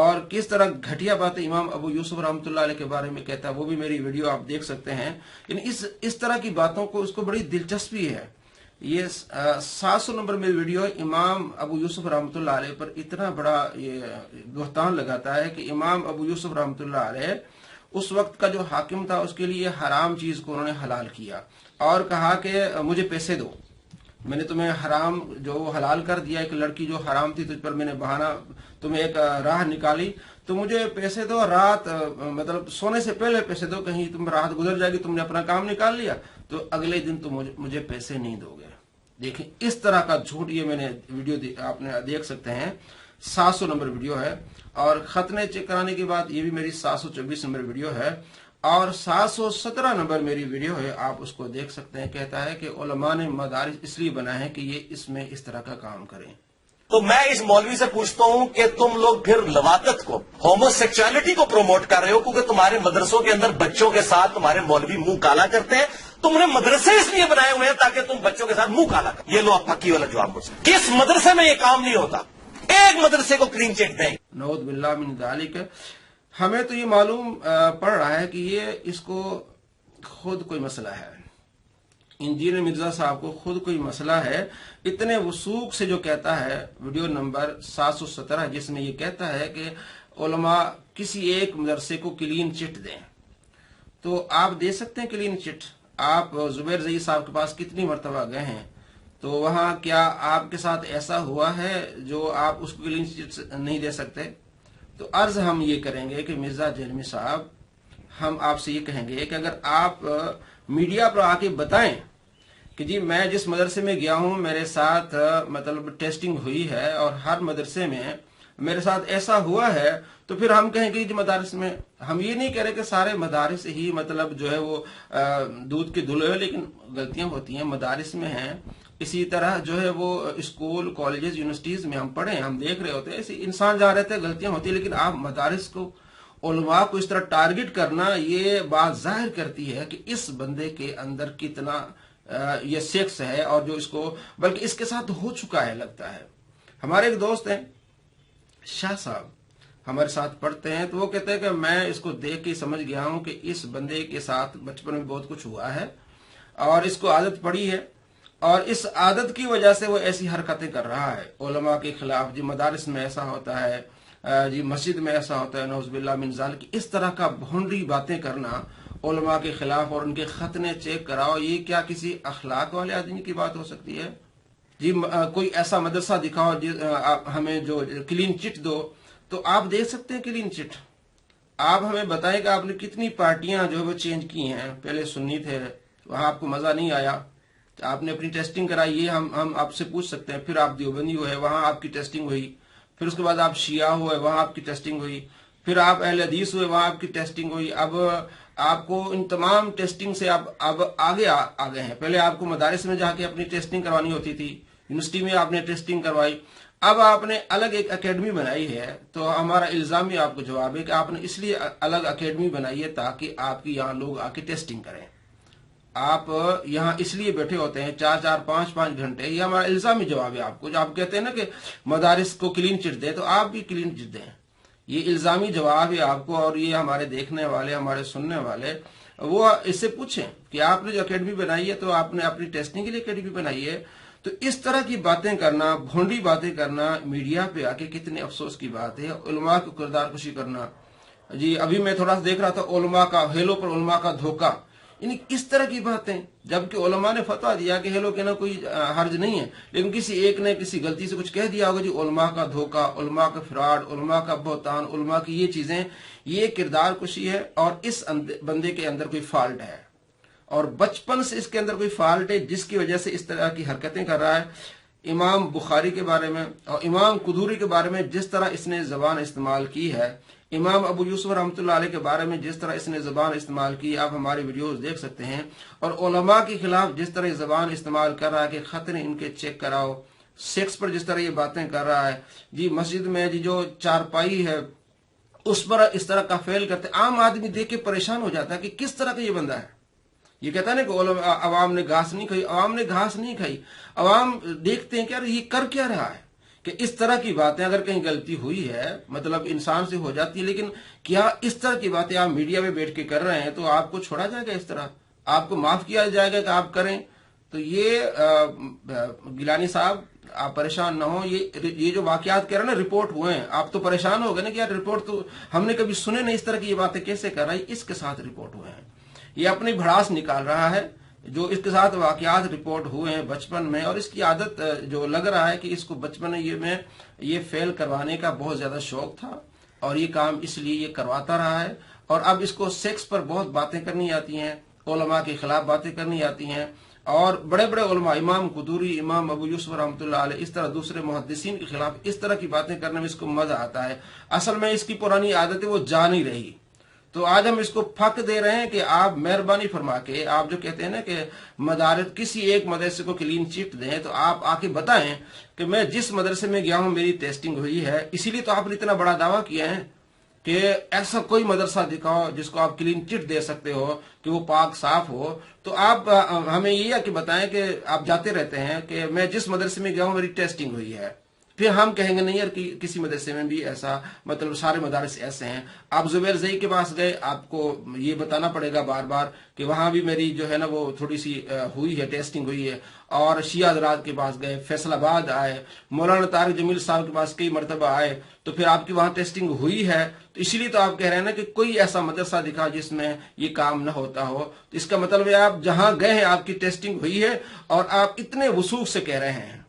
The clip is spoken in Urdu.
اور کس طرح گھٹیا باتیں امام ابو یوسف رحمتاللہ علیہ کے بارے میں کہتا ہے، وہ بھی میری ویڈیو آپ دیکھ سکتے ہیں. یعنی اس طرح کی باتوں کو اس کو بڑی دلچسپی ہے. یہ 700 نمبر میں ویڈیو امام ابو یوسف رحمۃ اللہ علیہ پر اتنا بڑا یہ بہتان لگاتا ہے کہ امام ابو یوسف رحمۃ اللہ علیہ اس وقت کا جو حاکم تھا اس کے لیے حرام چیز کو انہوں نے حلال کیا اور کہا کہ مجھے پیسے دو، میں نے تمہیں حرام جو حلال کر دیا، ایک لڑکی جو حرام تھی تجھ پر میں نے بہانا تمہیں ایک راہ نکالی تو مجھے پیسے دو، رات مطلب سونے سے پہلے پیسے دو، کہیں تم رات گزر جائے گی، تم نے اپنا کام نکال لیا تو اگلے دن تم مجھے پیسے نہیں دو گے. دیکھیں اس طرح کا جھوٹ، یہ میں نے ویڈیو آپ نے دیکھ سکتے ہیں، 700 نمبر ویڈیو ہے. اور ختنے چیک کرانے کے بعد یہ بھی میری 724 نمبر ویڈیو ہے اور 717 نمبر میری ویڈیو ہے، آپ اس کو دیکھ سکتے ہیں. کہتا ہے کہ علماء نے مدارس اس لیے بنائے ہیں کہ یہ اس میں اس طرح کا کام کریں. تو میں اس مولوی سے پوچھتا ہوں کہ تم لوگ پھر لواطت کو، ہومو سیکچوالٹی کو پروموٹ کر رہے ہو کیونکہ تمہارے مدرسوں کے اندر بچوں کے ساتھ تمہارے مولوی منہ کالا کرتے ہیں. تم نے مدرسے اس لیے بنائے ہوئے ہیں تاکہ تم بچوں کے ساتھ منہ کالا کرو. یہ لو آپ پکی والا جواب مجھ سے. کس مدرسے میں یہ کام نہیں ہوتا؟ ایک مدرسے کو کلین چٹ دیں. نعوذ باللہ من ذالک. ہمیں تو یہ معلوم پڑ رہا ہے کہ یہ اس کو خود کوئی مسئلہ ہے، انجینئر مرزا صاحب کو خود کوئی مسئلہ ہے. اتنے وثوق سے جو کہتا ہے ویڈیو نمبر 717 جس میں یہ کہتا ہے کہ علماء کسی ایک مدرسے کو کلین چٹ دیں، تو آپ دے سکتے ہیں کلین چٹ؟ آپ زبیر زئی صاحب کے پاس کتنی مرتبہ گئے ہیں تو وہاں کیا آپ کے ساتھ ایسا ہوا ہے جو آپ اس کو کلین چٹ نہیں دے سکتے؟ تو عرض ہم یہ کریں گے کہ مرزا جہلمی صاحب، ہم آپ سے یہ کہیں گے کہ اگر آپ میڈیا پر آ کے بتائیں کہ جی میں جس مدرسے میں گیا ہوں میرے ساتھ مطلب ٹیسٹنگ ہوئی ہے اور ہر مدرسے میں میرے ساتھ ایسا ہوا ہے، تو پھر ہم کہیں گے جی مدارس میں. ہم یہ نہیں کہہ رہے کہ سارے مدارس ہی مطلب جو ہے وہ دودھ کے دھلے ہوئے، لیکن غلطیاں ہوتی ہیں مدارس میں ہیں. اسی طرح جو ہے وہ اسکول کالجز یونیورسٹیز میں ہم پڑھے ہم دیکھ رہے ہوتے ہیں، اسی انسان جہاں رہتے ہیں غلطیاں ہوتی ہیں، لیکن آپ مدارس کو علماء کو اس طرح ٹارگٹ کرنا یہ بات ظاہر کرتی ہے کہ اس بندے کے اندر کتنا یہ سیکس ہے، اور جو اس کو بلکہ اس کے ساتھ ہو چکا ہے لگتا ہے. ہمارے ایک دوست ہیں شاہ صاحب، ہمارے ساتھ پڑھتے ہیں، تو وہ کہتے ہیں کہ میں اس کو دیکھ کے سمجھ گیا ہوں کہ اس بندے کے ساتھ بچپن میں بہت کچھ ہوا ہے اور اس کو عادت پڑی ہے، اور اس عادت کی وجہ سے وہ ایسی حرکتیں کر رہا ہے علماء کے خلاف. جی مدارس میں ایسا ہوتا ہے، جی مسجد میں ایسا ہوتا ہے، نعوذ باللہ من ذالک. اس طرح کا بھونڈی باتیں کرنا علماء کے خلاف اور ان کے ختنے چیک کراؤ، یہ کیا کسی اخلاق والے آدمی کی بات ہو سکتی ہے؟ جی کوئی ایسا مدرسہ دکھاؤ ہمیں جو کلین چٹ دو، تو آپ دے سکتے ہیں کلین چٹ. آپ ہمیں بتائیں کہ آپ نے کتنی پارٹیاں جو ہے وہ چینج کی ہیں. پہلے سنی تھے، وہاں آپ کو مزہ نہیں آیا، آپ نے اپنی ٹیسٹنگ کرائی، یہ ہم آپ سے پوچھ سکتے ہیں. پھر آپ دیوبندی ہوئے، وہاں آپ کی ٹیسٹنگ ہوئی. پھر اس کے بعد آپ شیعہ ہوئے، وہاں آپ کی ٹیسٹنگ ہوئی. پھر آپ اہل حدیث ہوئے، وہاں آپ کی ٹیسٹنگ ہوئی. اب آپ کو ان تمام ٹیسٹنگ سے اب آگے آ گئے ہیں. پہلے آپ کو مدارس میں جا کے اپنی ٹیسٹنگ کروانی ہوتی تھی، یونیورسٹی میں آپ نے ٹیسٹنگ کروائی. اب آپ نے الگ ایک اکیڈمی بنائی ہے، تو ہمارا الزام ہی آپ کو جواب ہے کہ آپ نے اس لیے الگ اکیڈمی بنائی ہے تاکہ آپ کی یہاں لوگ آ کے ٹیسٹنگ کریں. آپ یہاں اس لیے بیٹھے ہوتے ہیں 4-4 5-5 گھنٹے. یہ ہمارا الزامی جواب ہے آپ کو. جو آپ کہتے ہیں نا کہ مدارس کو کلین چٹ دیں، تو آپ بھی کلین چٹ دیں. یہ الزامی جواب ہے آپ کو. اور یہ ہمارے دیکھنے والے، ہمارے سننے والے، وہ اس سے پوچھیں کہ آپ نے جو اکیڈمی بنائی ہے تو آپ نے اپنی ٹیسٹنگ کے لیے اکیڈمی بنائی ہے. تو اس طرح کی باتیں کرنا، بھونڈی باتیں کرنا میڈیا پہ آ کے کتنے افسوس کی بات ہے. علماء کو کردار کشی کرنا. جی ابھی میں تھوڑا سا دیکھ رہا تھا علماء کا ہیلو پر علماء کا دھوکہ، یعنی اس طرح کی باتیں. جبکہ علماء نے فتویٰ دیا کہ ہیلو کہنا کوئی حرج نہیں ہے، لیکن کسی ایک نے کسی غلطی سے کچھ کہہ دیا ہوگا. جی علماء کا دھوکہ، علماء کا فراڈ، علماء کا بہتان، علماء کی یہ چیزیں، یہ کردار کشی ہے. اور اس بندے کے اندر کوئی فالٹ ہے، اور بچپن سے اس کے اندر کوئی فالٹ ہے جس کی وجہ سے اس طرح کی حرکتیں کر رہا ہے. امام بخاری کے بارے میں اور امام قدوری کے بارے میں جس طرح اس نے زبان استعمال کی ہے، امام ابو یوسف رحمۃ اللہ علیہ کے بارے میں جس طرح اس نے زبان استعمال کی، آپ ہماری ویڈیوز دیکھ سکتے ہیں. اور علماء کے خلاف جس طرح زبان استعمال کر رہا ہے کہ خطرے ان کے چیک کراؤ، سیکس پر جس طرح یہ باتیں کر رہا ہے. جی مسجد میں جی جو چارپائی ہے اس پر اس طرح کا فیل کرتے، عام آدمی دیکھ کے پریشان ہو جاتا ہے کہ کس طرح کا یہ بندہ ہے. یہ کہتا ہے نا کہ عوام نے گھاس نہیں کھائی. عوام نے گھاس نہیں کھائی، عوام دیکھتے ہیں کہ یار یہ کر کیا رہا ہے، کہ اس طرح کی باتیں اگر کہیں غلطی ہوئی ہے مطلب انسان سے ہو جاتی ہے، لیکن کیا اس طرح کی باتیں آپ میڈیا میں بیٹھ کے کر رہے ہیں تو آپ کو چھوڑا جائے گا؟ اس طرح آپ کو معاف کیا جائے گا کہ آپ کریں؟ تو یہ گیلانی صاحب آپ پریشان نہ ہوں، یہ جو واقعات کہہ رہے ہیں نا رپورٹ ہوئے ہیں، آپ تو پریشان ہو گئے نا کہ یار رپورٹ تو ہم نے کبھی سنے نہیں، اس طرح کی یہ باتیں کیسے کر رہا ہے؟ اس کے ساتھ رپورٹ ہوئے ہیں، یہ اپنی بھڑاس نکال رہا ہے، جو اس کے ساتھ واقعات رپورٹ ہوئے ہیں بچپن میں، اور اس کی عادت جو لگ رہا ہے کہ اس کو بچپن میں یہ فیل کروانے کا بہت زیادہ شوق تھا اور یہ کام اس لیے یہ کرواتا رہا ہے، اور اب اس کو سیکس پر بہت باتیں کرنی آتی ہیں، علماء کے خلاف باتیں کرنی آتی ہیں، اور بڑے بڑے علماء امام قدوری، امام ابو یوسف رحمۃ اللہ علیہ، اس طرح دوسرے محدثین کے خلاف اس طرح کی باتیں کرنے میں اس کو مزہ آتا ہے۔ اصل میں اس کی پرانی عادت ہے وہ جا نہیں رہی، تو آج ہم اس کو پھک دے رہے ہیں کہ آپ مہربانی فرما کے، آپ جو کہتے ہیں نا کہ مدارس کسی ایک مدرسے کو کلین چٹ دیں، تو آپ آ کے بتائیں کہ میں جس مدرسے میں گیا ہوں میری ٹیسٹنگ ہوئی ہے، اسی لیے تو آپ نے اتنا بڑا دعویٰ کیا ہے کہ ایسا کوئی مدرسہ دکھاؤ جس کو آپ کلین چٹ دے سکتے ہو کہ وہ پاک صاف ہو۔ تو آپ ہمیں یہ کہ بتائیں کہ آپ جاتے رہتے ہیں کہ میں جس مدرسے میں گیا ہوں میری ٹیسٹنگ ہوئی ہے، پھر ہم کہیں گے نہیں یار کہ کسی مدرسے میں بھی ایسا، مطلب سارے مدارس ایسے ہیں۔ آپ زبیر زئی کے پاس گئے، آپ کو یہ بتانا پڑے گا بار بار کہ وہاں بھی میری جو ہے نا وہ تھوڑی سی ہوئی ہے، ٹیسٹنگ ہوئی ہے۔ اور شیعہ حضرات کے پاس گئے، فیصل آباد آئے، مولانا طارق جمیل صاحب کے پاس کئی مرتبہ آئے، تو پھر آپ کی وہاں ٹیسٹنگ ہوئی ہے، تو اسی لیے تو آپ کہہ رہے ہیں نا کہ کوئی ایسا مدرسہ دکھا جس میں یہ کام نہ ہوتا ہو۔ تو اس کا مطلب ہے آپ جہاں گئے ہیں آپ کی ٹیسٹنگ ہوئی ہے، اور آپ اتنے وثوق سے کہہ رہے ہیں